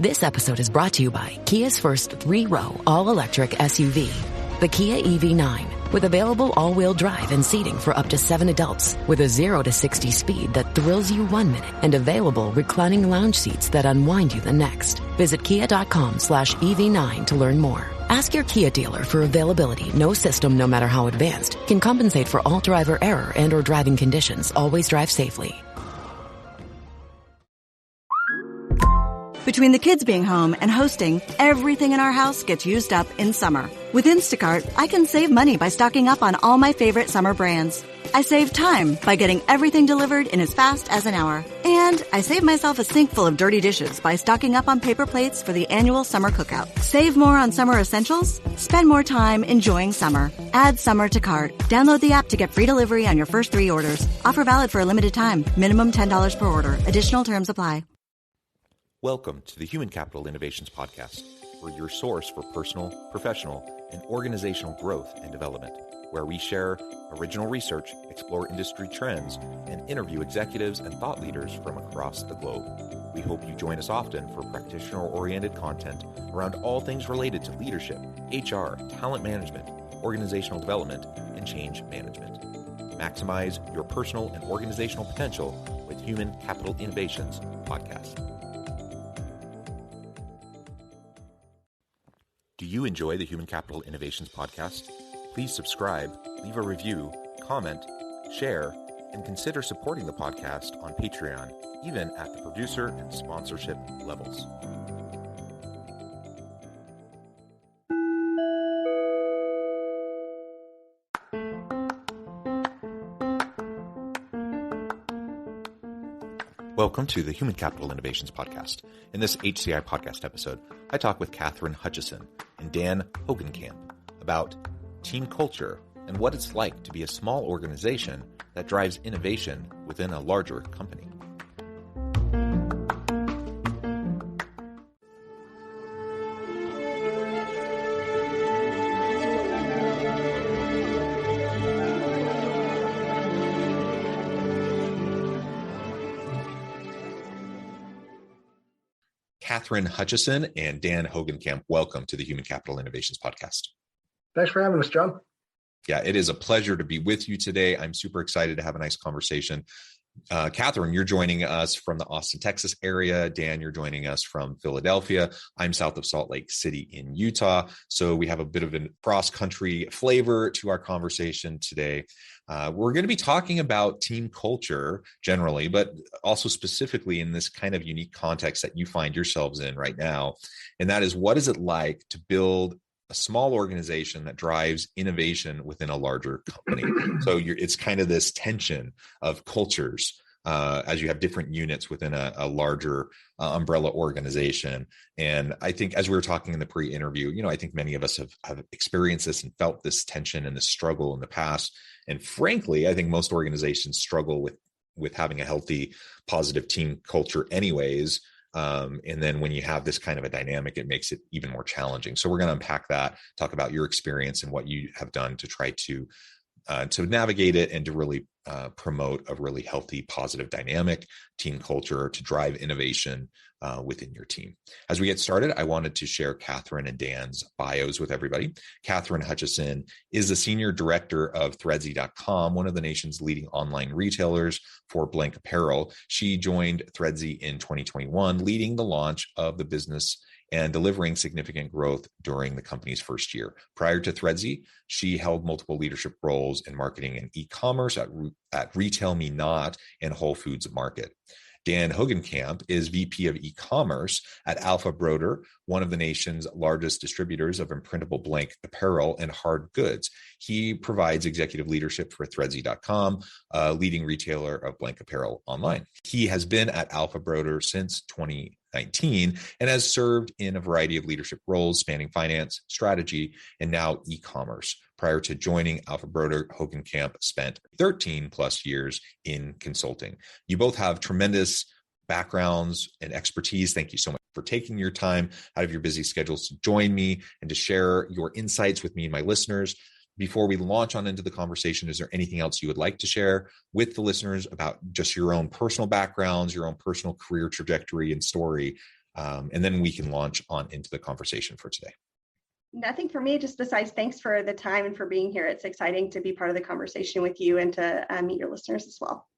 This episode is brought to you by Kia's first 3-row all-electric SUV, the Kia EV9, with available all-wheel drive and seating for up to 7 adults, with a 0 to 60 speed that thrills you 1 minute and available reclining lounge seats that unwind you the next. Visit kia.com/EV9 to learn more. Ask your Kia dealer for availability. No system, no matter how advanced, can compensate for all driver error and or driving conditions. Always drive safely. Between the kids being home and hosting, everything in our house gets used up in summer. With Instacart, I can save money by stocking up on all my favorite summer brands. I save time by getting everything delivered in as fast as an hour. And I save myself a sink full of dirty dishes by stocking up on paper plates for the annual summer cookout. Save more on summer essentials? Spend more time enjoying summer. Add summer to cart. Download the app to get free delivery on your first 3 orders. Offer valid for a limited time. Minimum $10 per order. Additional terms apply. Welcome to the Human Capital Innovations Podcast. We're your source for personal, professional, and organizational growth and development, where we share original research, explore industry trends, and interview executives and thought leaders from across the globe. We hope you join us often for practitioner-oriented content around all things related to leadership, HR, talent management, organizational development, and change management. Maximize your personal and organizational potential with Human Capital Innovations Podcast. Do you enjoy the Human Capital Innovations Podcast? Please subscribe, leave a review, comment, share, and consider supporting the podcast on Patreon, even at the producer and sponsorship levels. Welcome to the Human Capital Innovations Podcast. In this HCI podcast episode, I talk with Catherine Hutchison and Dan Hogenkamp about team culture and what it's like to be a small organization that drives innovation within a larger company. Catherine Hutchison and Dan Hogenkamp, welcome to the Human Capital Innovations Podcast. Thanks for having us, John. Yeah, it is a pleasure to be with you today. I'm super excited to have a nice conversation. Catherine, you're joining us from the Austin, Texas area. Dan, you're joining us from Philadelphia. I'm south of Salt Lake City in Utah. So we have a bit of a cross-country flavor to our conversation today. We're going to be talking about team culture generally, but also specifically in this kind of unique context that you find yourselves in right now. And that is, what is it like to build a small organization that drives innovation within a larger company? So it's kind of this tension of cultures as you have different units within a larger umbrella organization. And I think as we were talking in the pre-interview, I think many of us have experienced this and felt this tension and this struggle in the past. And frankly, I think most organizations struggle with having a healthy, positive team culture anyways. And then when you have this kind of a dynamic, it makes it even more challenging. So we're going to unpack that, talk about your experience and what you have done to try to navigate it and to really promote a really healthy, positive, dynamic team culture to drive innovation within your team. As we get started, I wanted to share Catherine and Dan's bios with everybody. Catherine Hutchison is the Senior Director of Threadsy.com, one of the nation's leading online retailers for blank apparel. She joined Threadsy in 2021, leading the launch of the business and delivering significant growth during the company's first year. Prior to Threadsy, she held multiple leadership roles in marketing and e-commerce at Retail Me Not and Whole Foods Market. Dan Hogenkamp is VP of e-commerce at Alpha Broder, one of the nation's largest distributors of imprintable blank apparel and hard goods. He provides executive leadership for Threadsy.com, a leading retailer of blank apparel online. He has been at Alpha Broder since 2019 and has served in a variety of leadership roles spanning finance, strategy, and now e-commerce. Prior to joining Alpha Broder, Hogenkamp spent 13 plus years in consulting. You both have tremendous backgrounds and expertise. Thank you so much for taking your time out of your busy schedules to join me and to share your insights with me and my listeners. Before we launch on into the conversation, is there anything else you would like to share with the listeners about just your own personal backgrounds, your own personal career trajectory and story And then we can launch on into the conversation for today. Nothing for me, just besides thanks for the time and for being here. It's exciting to be part of the conversation with you and to meet your listeners as well.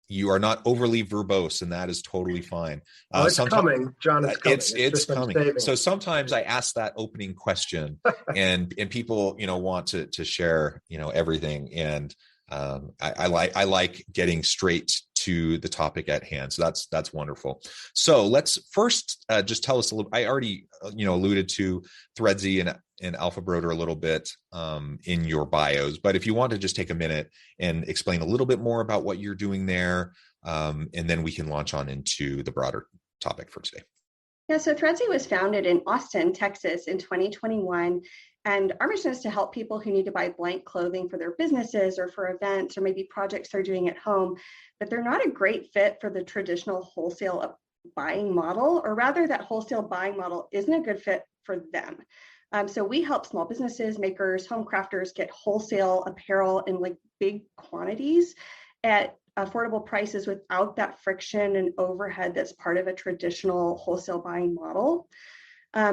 You are not overly verbose, and that is totally fine. It's coming, John. It's coming. It's coming. So sometimes I ask that opening question, and people, want to share, everything, and I like getting straight to the topic at hand. So that's wonderful. So let's first just tell us a little. I already alluded to Threadsy and Alpha Broder a little bit in your bios, but if you want to just take a minute and explain a little bit more about what you're doing there, and then we can launch on into the broader topic for today. Yeah, so Threadsy was founded in Austin, Texas in 2021. And our mission is to help people who need to buy blank clothing for their businesses or for events or maybe projects they're doing at home, but they're not a great fit for the traditional wholesale buying model, or rather that wholesale buying model isn't a good fit for them. So we help small businesses, makers, home crafters get wholesale apparel in like big quantities at affordable prices without that friction and overhead that's part of a traditional wholesale buying model.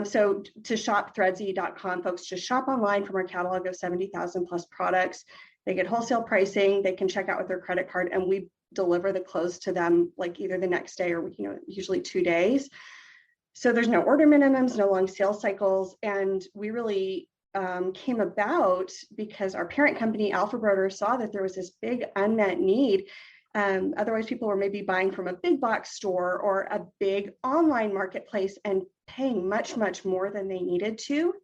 So to shop Threadsy.com, folks just shop online from our catalog of 70,000 plus products. They get wholesale pricing, they can check out with their credit card, and we deliver the clothes to them like either the next day or usually 2 days. So there's no order minimums, no long sales cycles, and we really came about because our parent company, Alpha Broder, saw that there was this big unmet need. Otherwise, people were maybe buying from a big box store or a big online marketplace and paying much, much more than they needed to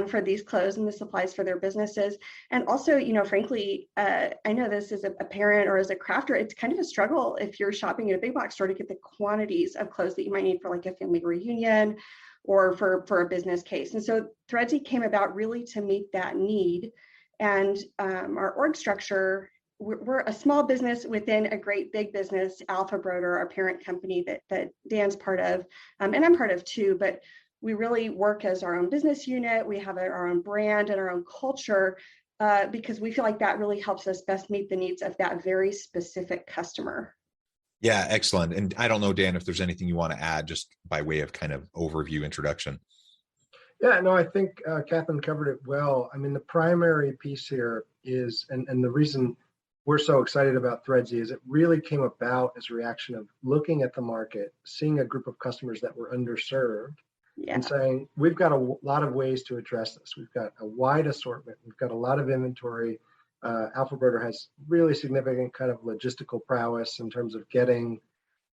for these clothes and the supplies for their businesses. And also, frankly, I know this as a parent or as a crafter, it's kind of a struggle if you're shopping at a big box store to get the quantities of clothes that you might need for like a family reunion or for a business case. And so Threadsy came about really to meet that need. And our org structure, we're a small business within a great big business, Alpha Broder, our parent company that Dan's part of, and I'm part of too, but we really work as our own business unit. We have our own brand and our own culture because we feel like that really helps us best meet the needs of that very specific customer. Yeah, excellent. And I don't know, Dan, if there's anything you want to add just by way of kind of overview introduction. Yeah, no, I think Catherine covered it well. I mean, the primary piece here is, and the reason we're so excited about Threadsy is it really came about as a reaction of looking at the market, seeing a group of customers that were underserved, and saying, we've got a lot of ways to address this. We've got a wide assortment. We've got a lot of inventory. Alpha Broder has really significant kind of logistical prowess in terms of getting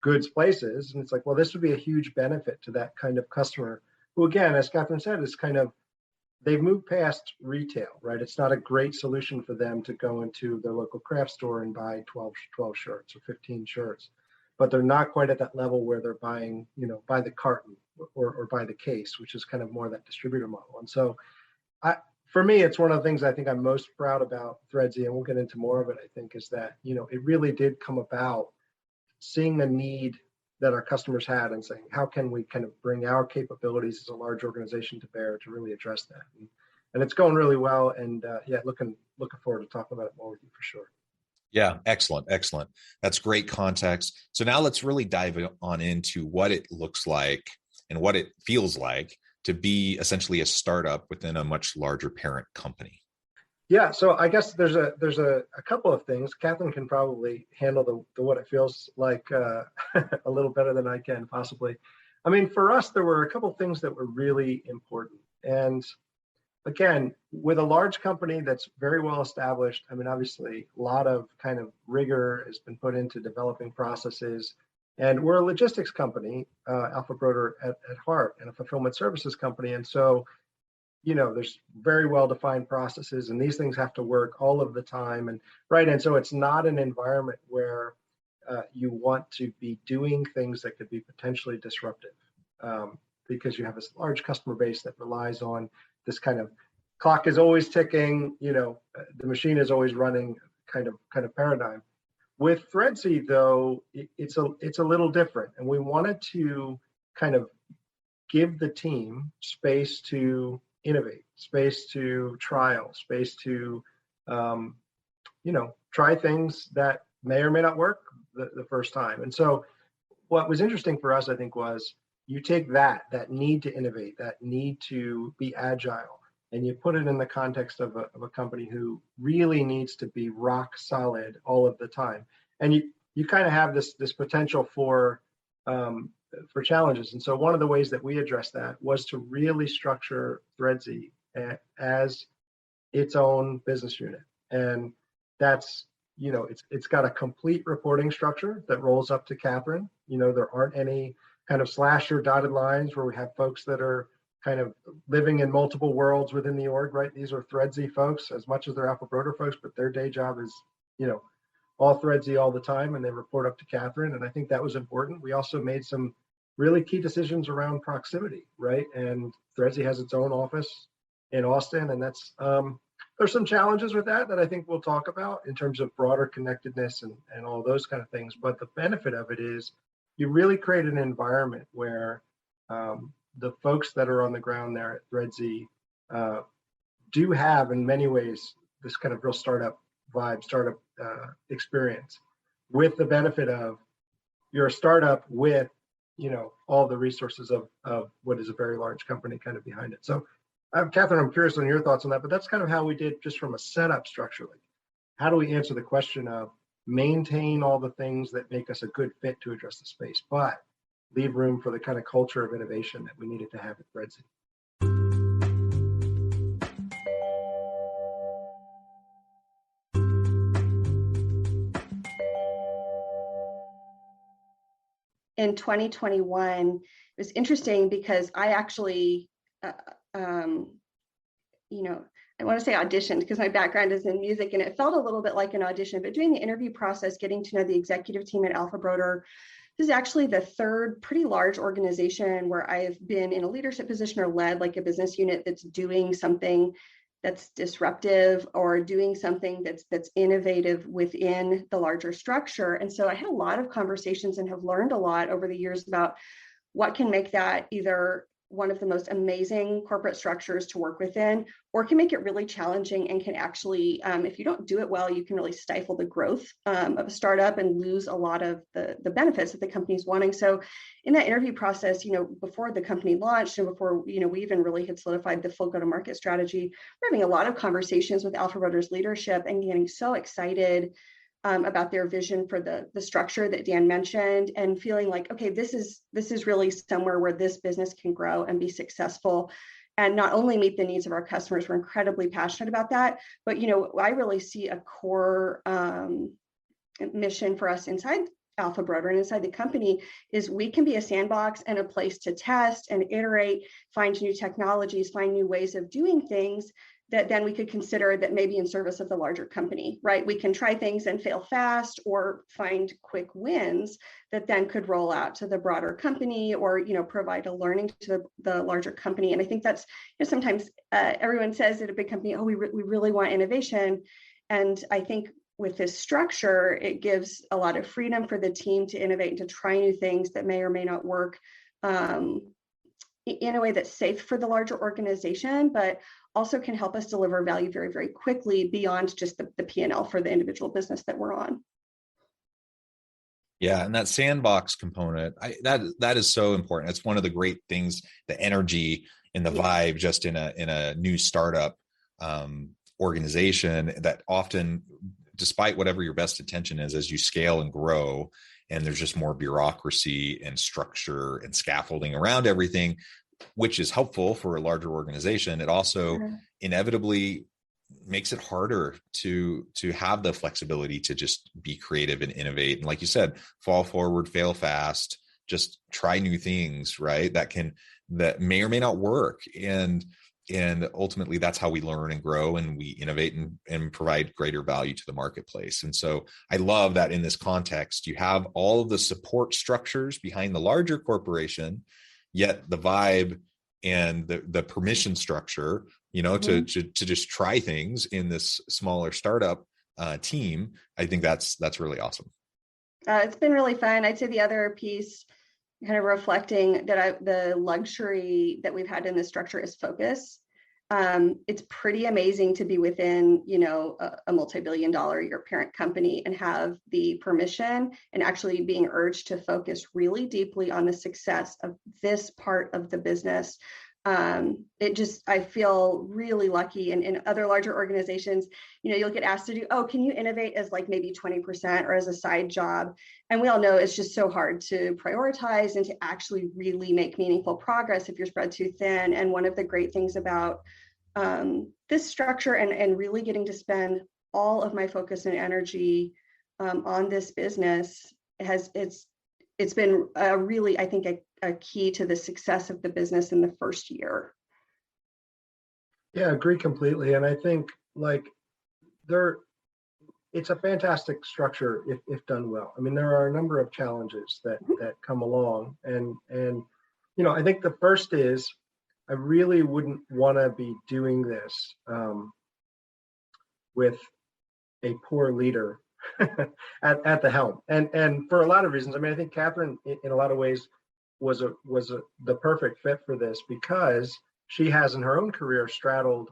goods places. And it's like, well, this would be a huge benefit to that kind of customer who, again, as Catherine said, is kind of, they've moved past retail, right? It's not a great solution for them to go into their local craft store and buy 12 shirts or 15 shirts, but they're not quite at that level where they're buying, by the carton or by the case, which is kind of more that distributor model. And so for me, it's one of the things I think I'm most proud about Threadsy, and we'll get into more of it, I think, is that, it really did come about seeing the need that our customers had and saying, how can we kind of bring our capabilities as a large organization to bear to really address that? And it's going really well. And looking forward to talking about it more with you for sure. Yeah, excellent. That's great context. So now let's really dive on into what it looks like and what it feels like to be essentially a startup within a much larger parent company. Yeah, so I guess there's a couple of things. Catherine can probably handle the what it feels like a little better than I can possibly. I mean, for us, there were a couple of things that were really important. And again, with a large company that's very well established, I mean, obviously, a lot of kind of rigor has been put into developing processes. And we're a logistics company, Alpha Broder at heart, and a fulfillment services company. And so, there's very well-defined processes, and these things have to work all of the time. And so it's not an environment where you want to be doing things that could be potentially disruptive because you have this large customer base that relies on this kind of clock is always ticking, the machine is always running kind of paradigm. With Threadsy, though, it's a little different, and we wanted to kind of give the team space to innovate, space to trial, space to try things that may or may not work the first time. And so what was interesting for us, I think, was you take that need to innovate, that need to be agile, and you put it in the context of a company who really needs to be rock solid all of the time. And you kind of have this potential for challenges. And so one of the ways that we addressed that was to really structure Threadsy as its own business unit. And that's, it's got a complete reporting structure that rolls up to Catherine. There aren't any kind of slash or dotted lines where we have folks that are kind of living in multiple worlds within the org, right? These are Threadsy folks as much as they're Alpha Broder folks, but their day job is, all Threadsy all the time, and they report up to Catherine. And I think that was important. We also made some really key decisions around proximity, right? And Threadsy has its own office in Austin, and that's there's some challenges with that I think we'll talk about in terms of broader connectedness and all those kind of things. But the benefit of it is you really create an environment where the folks that are on the ground there at Threadsy do have, in many ways, this kind of real startup vibe, startup experience, with the benefit of you're a startup with, all the resources of what is a very large company kind of behind it. So, Catherine, I'm curious on your thoughts on that, but that's kind of how we did just from a setup structurally. How do we answer the question of maintain all the things that make us a good fit to address the space, but leave room for the kind of culture of innovation that we needed to have at Threadsy? In 2021, it was interesting because I actually, I want to say auditioned because my background is in music, and it felt a little bit like an audition, but doing the interview process, getting to know the executive team at Alpha Broder, this is actually the third pretty large organization where I've been in a leadership position or led like a business unit that's doing something that's disruptive or doing something that's innovative within the larger structure. And so I had a lot of conversations and have learned a lot over the years about what can make that either one of the most amazing corporate structures to work within, or can make it really challenging and can actually, if you don't do it well, you can really stifle the growth of a startup and lose a lot of the benefits that the company's wanting. So in that interview process, before the company launched and before, we even really had solidified the full go-to-market strategy, we're having a lot of conversations with Alpha Broder's leadership and getting so excited about their vision for the structure that Dan mentioned, and feeling like, okay, this is really somewhere where this business can grow and be successful and not only meet the needs of our customers. We're incredibly passionate about that, but I really see a core mission for us inside Alpha Broder and inside the company is we can be a sandbox and a place to test and iterate, find new technologies, find new ways of doing things that then we could consider that maybe in service of the larger company, right? We can try things and fail fast or find quick wins that then could roll out to the broader company or, provide a learning to the larger company. And I think that's, sometimes everyone says at a big company, oh, we really want innovation. And I think with this structure, it gives a lot of freedom for the team to innovate and to try new things that may or may not work in a way that's safe for the larger organization, but also can help us deliver value very, very quickly beyond just the P&L for the individual business that we're on. Yeah, and that sandbox component, that is so important. It's one of the great things, the energy and the vibe just in a new startup organization that often, despite whatever your best intention is, as you scale and grow, and there's just more bureaucracy and structure and scaffolding around everything, which is helpful for a larger organization, it also inevitably makes it harder to have the flexibility to just be creative and innovate. And like you said, fall forward, fail fast, just try new things, right? That may or may not work. And ultimately that's how we learn and grow and we innovate and provide greater value to the marketplace. And so I love that in this context, you have all of the support structures behind the larger corporation, yet the vibe and the permission structure, to just try things in this smaller startup team. I think that's really awesome. It's been really fun. I'd say the other piece, kind of reflecting that the luxury that we've had in this structure is focus. It's pretty amazing to be within, a multi-billion dollar a year parent company and have the permission and actually being urged to focus really deeply on the success of this part of the business. I feel really lucky. And in other larger organizations, you'll get asked to do, can you innovate as like maybe 20% or as a side job? And we all know it's just so hard to prioritize and to actually really make meaningful progress if you're spread too thin. And one of the great things about this structure and really getting to spend all of my focus and energy on this business it's been really, I think, a key to the success of the business in the first year. Yeah, I agree completely. And I think it's a fantastic structure if done well. I mean, there are a number of challenges that come along. And I think the first is I really wouldn't want to be doing this with a poor leader at the helm, and for a lot of reasons. I mean, I think Catherine, in a lot of ways, was the perfect fit for this because she has in her own career straddled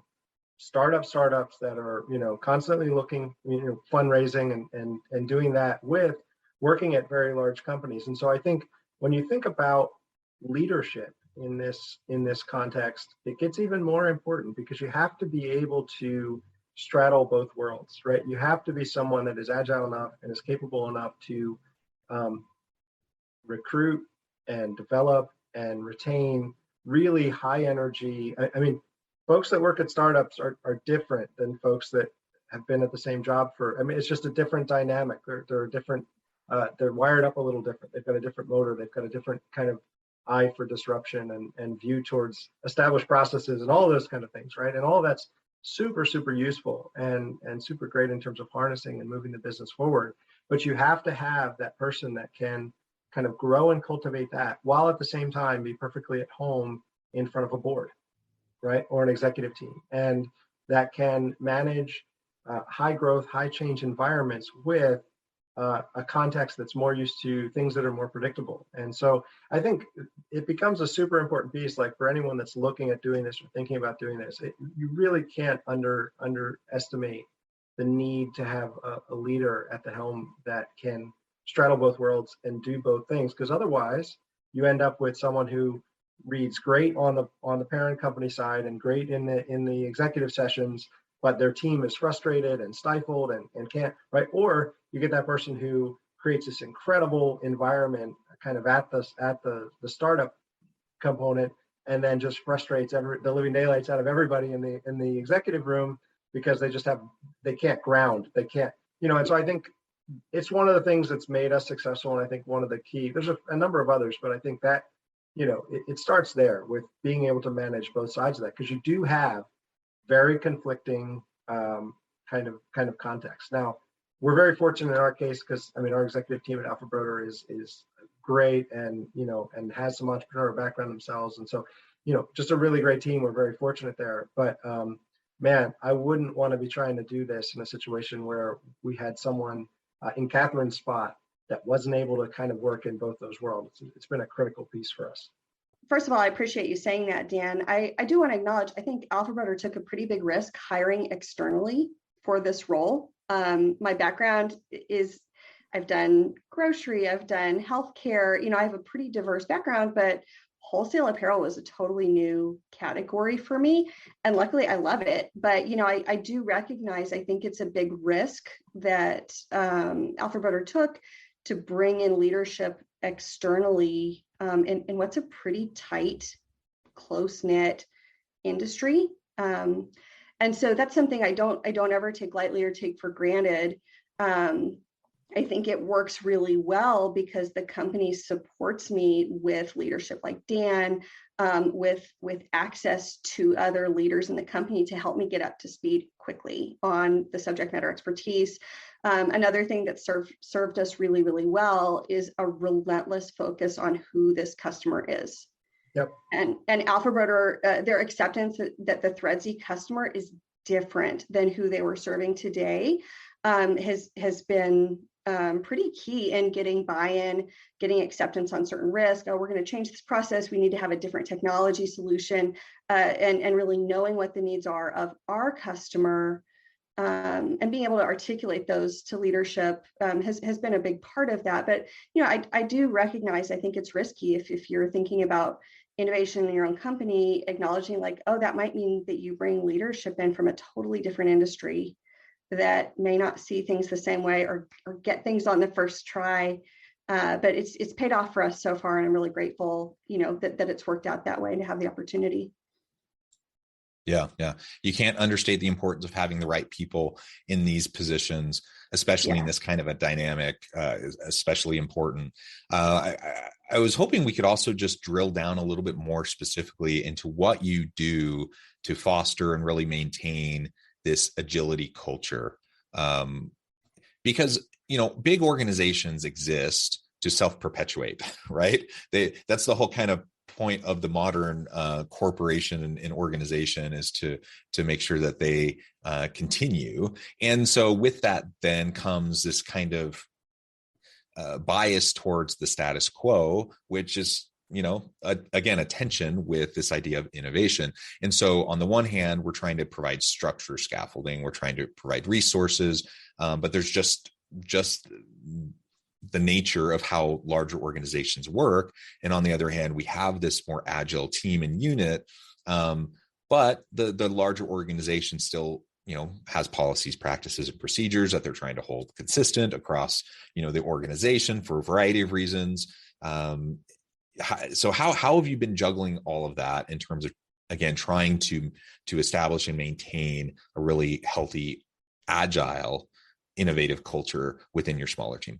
startups that are constantly looking, fundraising and doing that with working at very large companies. And so I think when you think about leadership in this context, it gets even more important because you have to be able to straddle both worlds, right? You have to be someone that is agile enough and is capable enough to recruit and develop and retain really high energy. I mean, folks that work at startups are different than folks that have been at the same job it's just a different dynamic. They're different. They're wired up a little different. They've got a different motor. They've got a different kind of eye for disruption and view towards established processes and all those kind of things, right? And all that's super, super useful and super great in terms of harnessing and moving the business forward. But you have to have that person that can kind of grow and cultivate that while at the same time be perfectly at home in front of a board, right? Or an executive team. And that can manage high growth, high change environments with a context that's more used to things that are more predictable. And so I think it becomes a super important piece, like for anyone that's looking at doing this or thinking about doing this, you really can't underestimate the need to have a leader at the helm that can straddle both worlds and do both things, because otherwise you end up with someone who reads great on the parent company side and great in the executive sessions, but their team is frustrated and stifled and can't, right? Or you get that person who creates this incredible environment kind of at the startup component and then just frustrates the living daylights out of everybody in the executive room because they can't ground, they can't, and so I think it's one of the things that's made us successful. And I think one of the key, there's a number of others, but I think that, it starts there with being able to manage both sides of that, because you do have very conflicting kind of context. Now, we're very fortunate in our case because our executive team at Alpha Broder is great and and has some entrepreneurial background themselves, and so just a really great team. We're very fortunate there. But man, I wouldn't want to be trying to do this in a situation where we had someone in Catherine's spot that wasn't able to kind of work in both those worlds. It's been a critical piece for us. First of all, I appreciate you saying that, Dan. I do want to acknowledge, I think Alpha Broder took a pretty big risk hiring externally for this role. My background is I've done grocery, I've done healthcare, I have a pretty diverse background, but wholesale apparel was a totally new category for me. And luckily I love it. But, I do recognize, I think it's a big risk that Alpha Broder took to bring in leadership externally in what's a pretty tight, close-knit industry. And so that's something I don't ever take lightly or take for granted. I think it works really well because the company supports me with leadership like Dan, with access to other leaders in the company to help me get up to speed quickly on the subject matter expertise. Another thing that served us really, really well is a relentless focus on who this customer is. Yep. And Alpha Broder, their acceptance that the Threadsy customer is different than who they were serving today has been pretty key in getting buy-in, getting acceptance on certain risk. Oh, we're going to change this process. We need to have a different technology solution, and really knowing what the needs are of our customer, and being able to articulate those to leadership has been a big part of that. But I do recognize, I think it's risky if you're thinking about innovation in your own company, acknowledging like, oh, that might mean that you bring leadership in from a totally different industry that may not see things the same way or get things on the first try. But it's paid off for us so far, and I'm really grateful, that it's worked out that way and to have the opportunity. Yeah. You can't understate the importance of having the right people in these positions, especially in this kind of a dynamic, especially important. I was hoping we could also just drill down a little bit more specifically into what you do to foster and really maintain this agility culture. Because, big organizations exist to self-perpetuate, right? That's the whole kind of point of the modern corporation and organization, is to make sure that they continue. And so with that then comes this kind of bias towards the status quo, which is, again, a tension with this idea of innovation. And so on the one hand, we're trying to provide structure, scaffolding, we're trying to provide resources, but there's just the nature of how larger organizations work. And on the other hand, we have this more agile team and unit, but the larger organization still, has policies, practices, and procedures that they're trying to hold consistent across, the organization for a variety of reasons. So how have you been juggling all of that in terms of, again, trying to establish and maintain a really healthy, agile, innovative culture within your smaller team?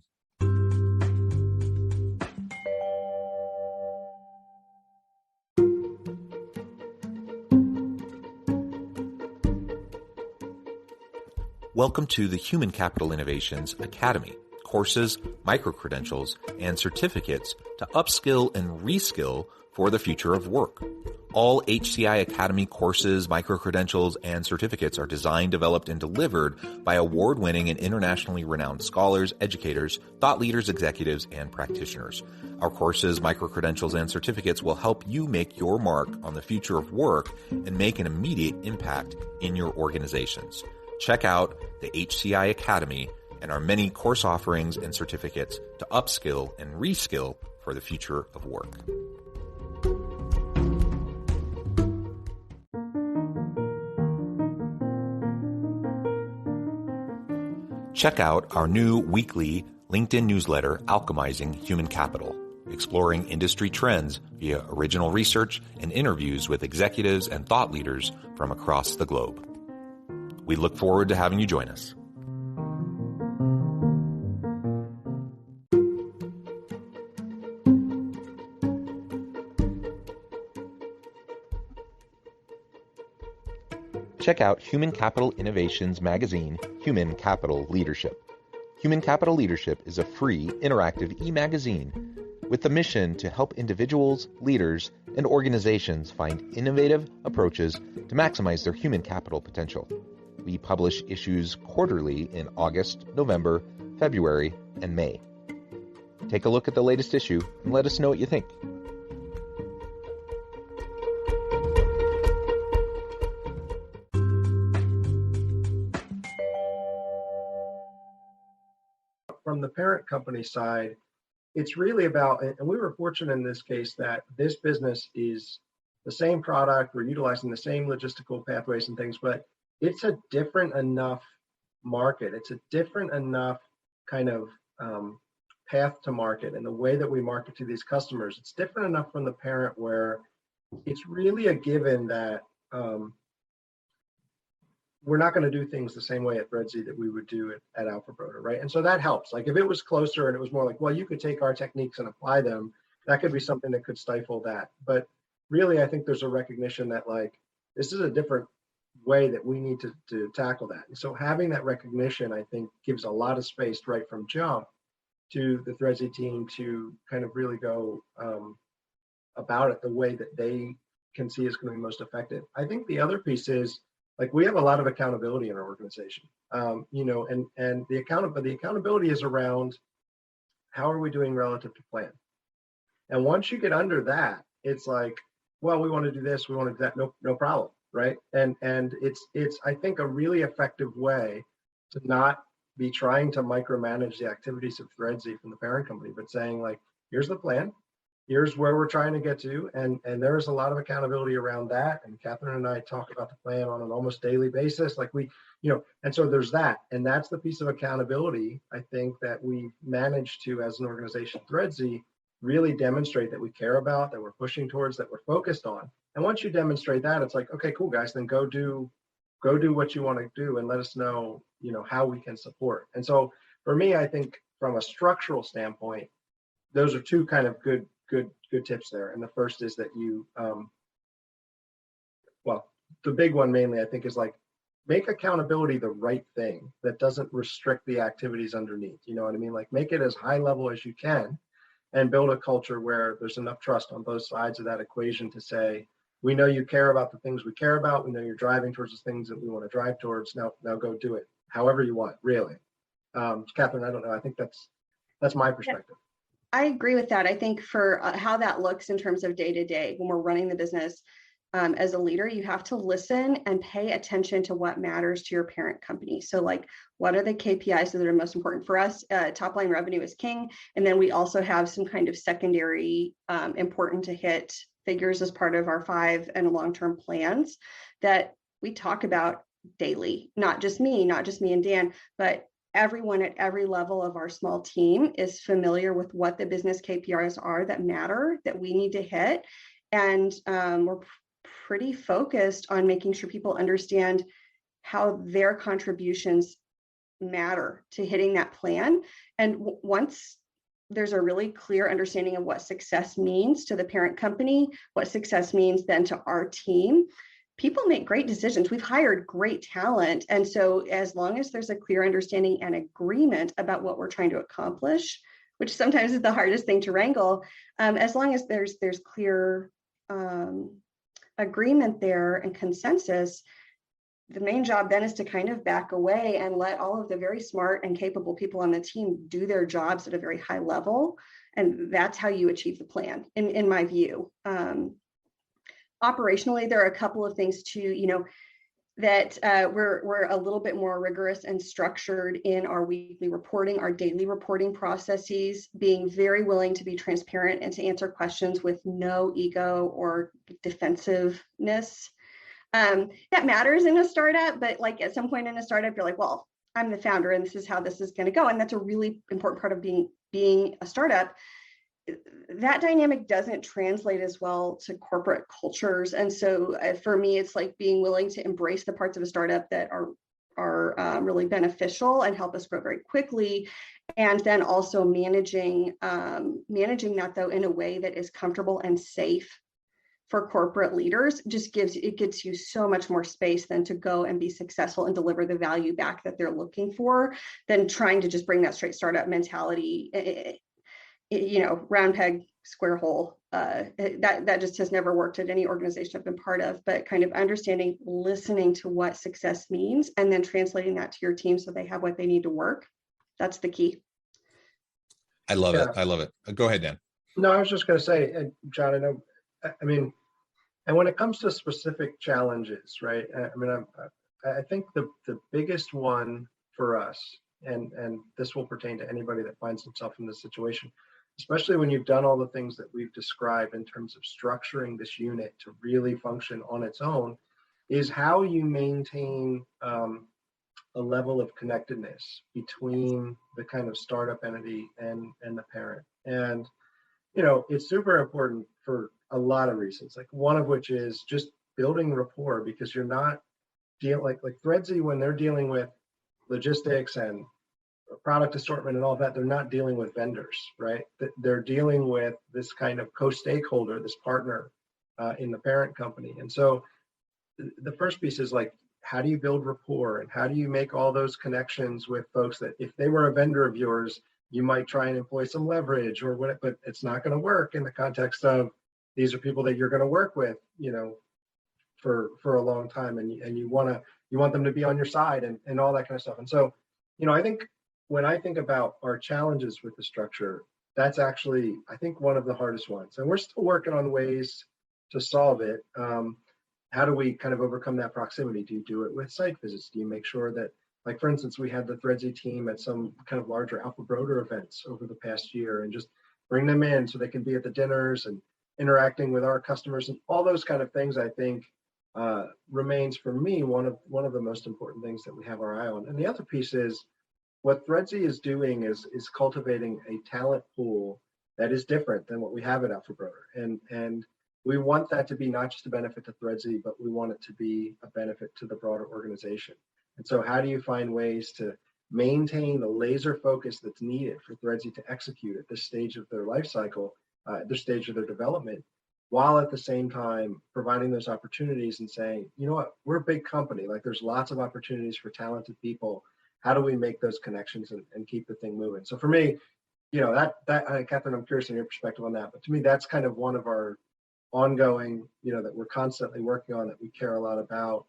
Welcome to the Human Capital Innovations Academy. Courses, micro-credentials, and certificates to upskill and reskill for the future of work. All HCI Academy courses, micro-credentials, and certificates are designed, developed, and delivered by award-winning and internationally renowned scholars, educators, thought leaders, executives, and practitioners. Our courses, micro-credentials, and certificates will help you make your mark on the future of work and make an immediate impact in your organizations. Check out the HCI Academy and our many course offerings and certificates to upskill and reskill for the future of work. Check out our new weekly LinkedIn newsletter, Alchemizing Human Capital, exploring industry trends via original research and interviews with executives and thought leaders from across the globe. We look forward to having you join us. Check out Human Capital Innovations magazine, Human Capital Leadership. Human Capital Leadership is a free, interactive e-magazine with the mission to help individuals, leaders, and organizations find innovative approaches to maximize their human capital potential. We publish issues quarterly in August, November, February, and May. Take a look at the latest issue and let us know what you think. From the parent company side, it's really about, and we were fortunate in this case that this business is the same product, we're utilizing the same logistical pathways and things, but it's a different enough market. It's a different enough kind of path to market, and the way that we market to these customers, it's different enough from the parent where it's really a given that we're not going to do things the same way at Threadsy that we would do at Alpha Broder, right? And so that helps. Like if it was closer and it was more like, well, you could take our techniques and apply them, that could be something that could stifle that. But really, I think there's a recognition that like, this is a different way that we need to tackle that. And so having that recognition, I think, gives a lot of space right from jump to the Threadsy team to kind of really go about it the way that they can see is going to be most effective. I think the other piece is like we have a lot of accountability in our organization, and the accountability is around how are we doing relative to plan. And once you get under that, it's like, well, we want to do this, we want to do that, no problem, right? And it's I think a really effective way to not be trying to micromanage the activities of Threadsy from the parent company, but saying like, here's the plan, here's where we're trying to get to, and there's a lot of accountability around that. And Catherine and I talk about the plan on an almost daily basis, like we, and so there's that, and that's the piece of accountability I think that we managed to, as an organization, Threadsy, really demonstrate that we care about, that we're pushing towards, that we're focused on. And once you demonstrate that, it's like, okay, cool, guys, then go do what you want to do and let us know, how we can support. And so for me, I think from a structural standpoint, those are two kind of good tips there. And the first is that you, the big one mainly, I think, is like, make accountability the right thing that doesn't restrict the activities underneath. You know what I mean? Like, make it as high level as you can and build a culture where there's enough trust on both sides of that equation to say, we know you care about the things we care about. We know you're driving towards the things that we want to drive towards. Now go do it however you want, really. Catherine, I don't know. I think that's my perspective. I agree with that. I think for how that looks in terms of day to day, when we're running the business, as a leader, you have to listen and pay attention to what matters to your parent company. So like, what are the KPIs that are most important for us? Top line revenue is king. And then we also have some kind of secondary important to hit figures as part of our 5 and long-term plans that we talk about daily. Not just me and Dan, but everyone at every level of our small team is familiar with what the business KPIs are that matter, that we need to hit. And we're pretty focused on making sure people understand how their contributions matter to hitting that plan. And once there's a really clear understanding of what success means to the parent company, what success means then to our team, people make great decisions. We've hired great talent. And so as long as there's a clear understanding and agreement about what we're trying to accomplish, which sometimes is the hardest thing to wrangle, as long as there's clear agreement there and consensus, the main job then is to kind of back away and let all of the very smart and capable people on the team do their jobs at a very high level. And that's how you achieve the plan, in my view. Operationally, there are a couple of things too, that we're a little bit more rigorous and structured in our weekly reporting, our daily reporting processes, being very willing to be transparent and to answer questions with no ego or defensiveness. That matters in a startup, but like at some point in a startup, you're like, well, I'm the founder and this is how this is going to go. And that's a really important part of being a startup. That dynamic doesn't translate as well to corporate cultures. And so for me, it's like being willing to embrace the parts of a startup that are really beneficial and help us grow very quickly. And then also managing that though in a way that is comfortable and safe for corporate leaders. Gives you so much more space than to go and be successful and deliver the value back that they're looking for, than trying to just bring that straight startup mentality, round peg, square hole. That just has never worked at any organization I've been part of, but kind of understanding, listening to what success means, and then translating that to your team so they have what they need to work. That's the key. I love it. I love it. Go ahead, Dan. No, I was just going to say, John, and when it comes to specific challenges, right? I think the biggest one for us, and this will pertain to anybody that finds himself in this situation, especially when you've done all the things that we've described in terms of structuring this unit to really function on its own, is how you maintain a level of connectedness between the kind of startup entity and the parent. And, it's super important for a lot of reasons, like one of which is just building rapport, because you're not like Threadsy, when they're dealing with logistics and product assortment and all that, they're not dealing with vendors, right? They're dealing with this kind of co-stakeholder, this partner in the parent company. And so the first piece is like, how do you build rapport, and how do you make all those connections with folks that if they were a vendor of yours, you might try and employ some leverage or what, but it's not going to work in the context of these are people that you're going to work with, for a long time, and you want them to be on your side and all that kind of stuff. And so, I think when I think about our challenges with the structure, that's actually, I think, one of the hardest ones. And we're still working on ways to solve it. How do we kind of overcome that proximity? Do you do it with site visits? Do you make sure that, like, for instance, we had the Threadsy team at some kind of larger Alpha Broder events over the past year, and just bring them in so they can be at the dinners and interacting with our customers, and all those kind of things, I think, remains for me one of the most important things that we have our eye on. And the other piece is what Threadsy is doing is cultivating a talent pool that is different than what we have at Alpha Broder. And we want that to be not just a benefit to Threadsy, but we want it to be a benefit to the broader organization. And so how do you find ways to maintain the laser focus that's needed for Threadsy to execute at this stage of their life cycle, this stage of their development, while at the same time providing those opportunities and saying, you know what, we're a big company, like there's lots of opportunities for talented people. How do we make those connections and keep the thing moving? So for me, Catherine, I'm curious on your perspective on that, but to me, that's kind of one of our ongoing, that we're constantly working on, that we care a lot about.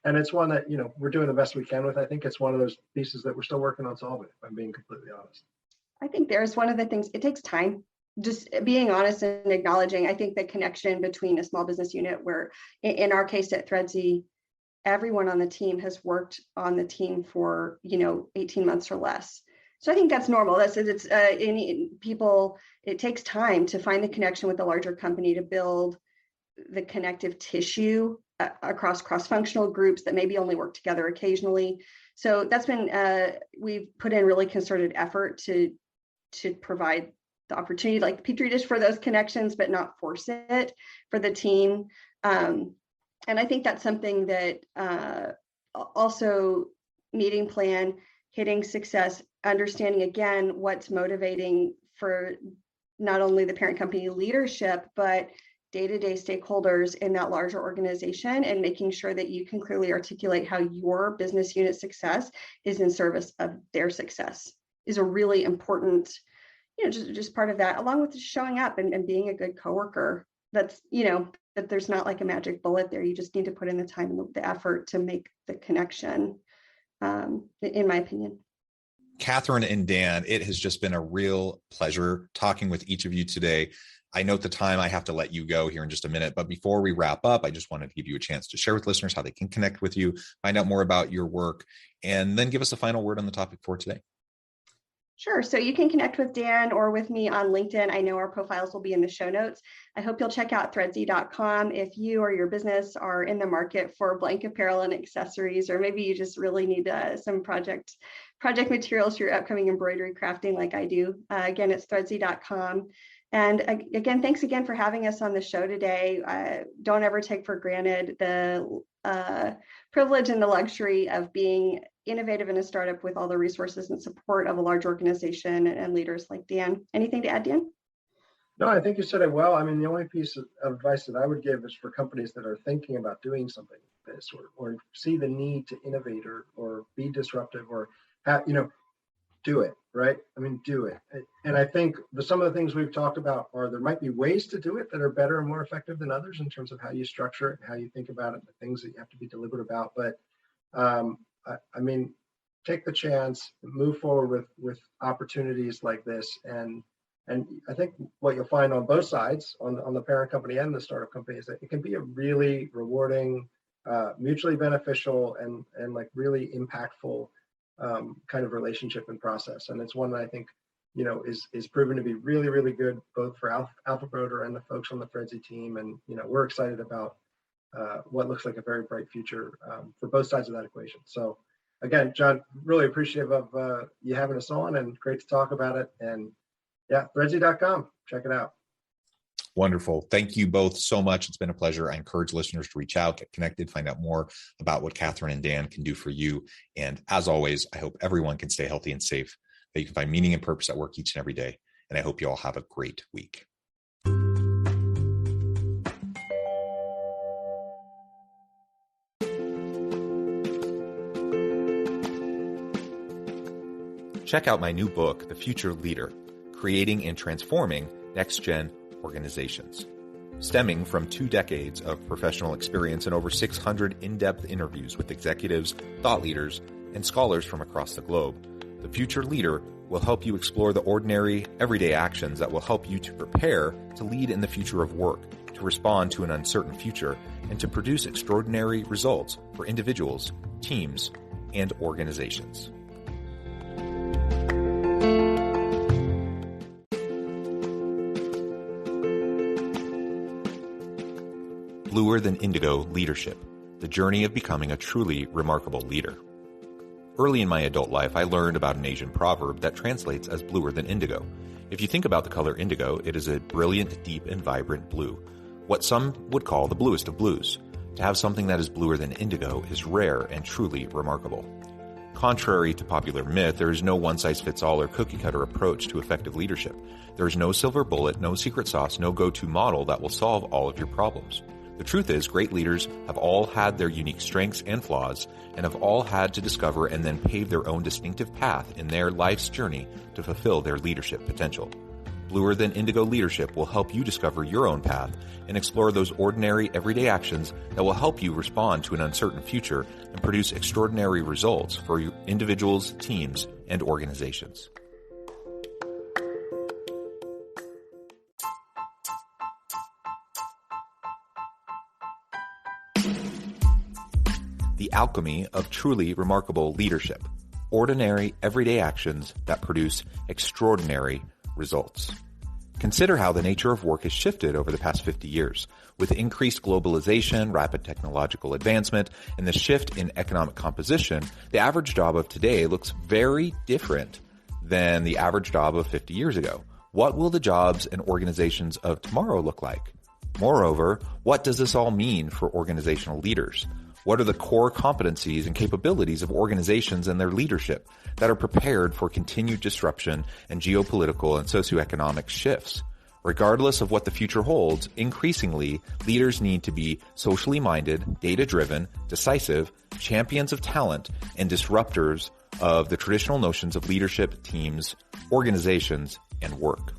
And it's one that, we're doing the best we can with. I think it's one of those pieces that we're still working on solving, if I'm being completely honest. I think there's one of the things, it takes time. Just being honest and acknowledging, I think the connection between a small business unit, where in our case at Threadsy, everyone on the team has worked on the team for, 18 months or less. So I think that's normal. It takes time to find the connection with a larger company, to build the connective tissue across cross-functional groups that maybe only work together occasionally. So that's been, we've put in really concerted effort to provide the opportunity, like the Petri dish, for those connections, but not force it for the team. And I think that's something that also meeting plan, hitting success, understanding again what's motivating for not only the parent company leadership, but day-to-day stakeholders in that larger organization, and making sure that you can clearly articulate how your business unit success is in service of their success is a really important, just part of that, along with showing up and being a good coworker. That's, that there's not like a magic bullet there. You just need to put in the time and the effort to make the connection, in my opinion. Catherine and Dan, it has just been a real pleasure talking with each of you today. I note the time, I have to let you go here in just a minute, but before we wrap up, I just wanted to give you a chance to share with listeners how they can connect with you, find out more about your work, and then give us a final word on the topic for today. Sure. So you can connect with Dan or with me on LinkedIn. I know our profiles will be in the show notes. I hope you'll check out threadsy.com if you or your business are in the market for blank apparel and accessories, or maybe you just really need some project materials for your upcoming embroidery crafting like I do. Again, it's threadsy.com. And again, thanks again for having us on the show today. Don't ever take for granted the privilege and the luxury of being innovative in a startup with all the resources and support of a large organization and leaders like Dan. Anything to add, Dan? No, I think you said it well. I mean, the only piece of advice that I would give is for companies that are thinking about doing something like this, or see the need to innovate or be disruptive, or do it, right? I mean, do it. And I think some of the things we've talked about there might be ways to do it that are better and more effective than others in terms of how you structure it, how you think about it, the things that you have to be deliberate about. But I mean, take the chance, move forward with opportunities like this. And I think what you'll find on both sides, on the parent company and the startup company, is that it can be a really rewarding, mutually beneficial, and like really impactful kind of relationship and process. And it's one that I think, is proven to be really, really good, both for Alpha Broder and the folks on the Threadsy team. And, we're excited about what looks like a very bright future for both sides of that equation. So again, John, really appreciative of you having us on, and great to talk about it. And yeah, threadsy.com, check it out. Wonderful. Thank you both so much. It's been a pleasure. I encourage listeners to reach out, get connected, find out more about what Catherine and Dan can do for you. And as always, I hope everyone can stay healthy and safe, that you can find meaning and purpose at work each and every day. And I hope you all have a great week. Check out my new book, The Future Leader: Creating and Transforming Next-Gen Organizations. stemming from 2 decades of professional experience and over 600 in-depth interviews with executives, thought leaders, and scholars from across the globe. The Future Leader will help you explore the ordinary, everyday actions that will help you to prepare to lead in the future of work, to respond to an uncertain future, and to produce extraordinary results for individuals, teams, and organizations. Bluer Than Indigo Leadership, the journey of becoming a truly remarkable leader. Early in my adult life, I learned about an Asian proverb that translates as bluer than indigo. If you think about the color indigo, it is a brilliant, deep, and vibrant blue, what some would call the bluest of blues. To have something that is bluer than indigo is rare and truly remarkable. Contrary to popular myth, there is no one-size-fits-all or cookie-cutter approach to effective leadership. There is no silver bullet, no secret sauce, no go-to model that will solve all of your problems. The truth is, great leaders have all had their unique strengths and flaws, and have all had to discover and then pave their own distinctive path in their life's journey to fulfill their leadership potential. Bluer Than Indigo Leadership will help you discover your own path and explore those ordinary, everyday actions that will help you respond to an uncertain future and produce extraordinary results for individuals, teams, and organizations. The alchemy of truly remarkable leadership. Ordinary, everyday actions that produce extraordinary results. Consider how the nature of work has shifted over the past 50 years. With increased globalization, rapid technological advancement, and the shift in economic composition, the average job of today looks very different than the average job of 50 years ago. What will the jobs and organizations of tomorrow look like? Moreover, what does this all mean for organizational leaders? What are the core competencies and capabilities of organizations and their leadership that are prepared for continued disruption and geopolitical and socioeconomic shifts? Regardless of what the future holds, increasingly, leaders need to be socially minded, data-driven, decisive, champions of talent, and disruptors of the traditional notions of leadership, teams, organizations, and work.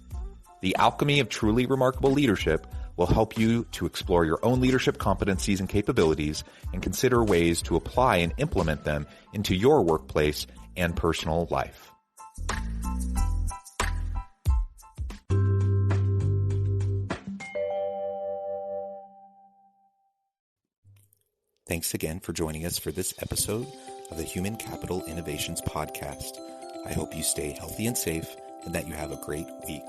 The alchemy of truly remarkable leadership will help you to explore your own leadership competencies and capabilities and consider ways to apply and implement them into your workplace and personal life. Thanks again for joining us for this episode of the Human Capital Innovations Podcast. I hope you stay healthy and safe and that you have a great week.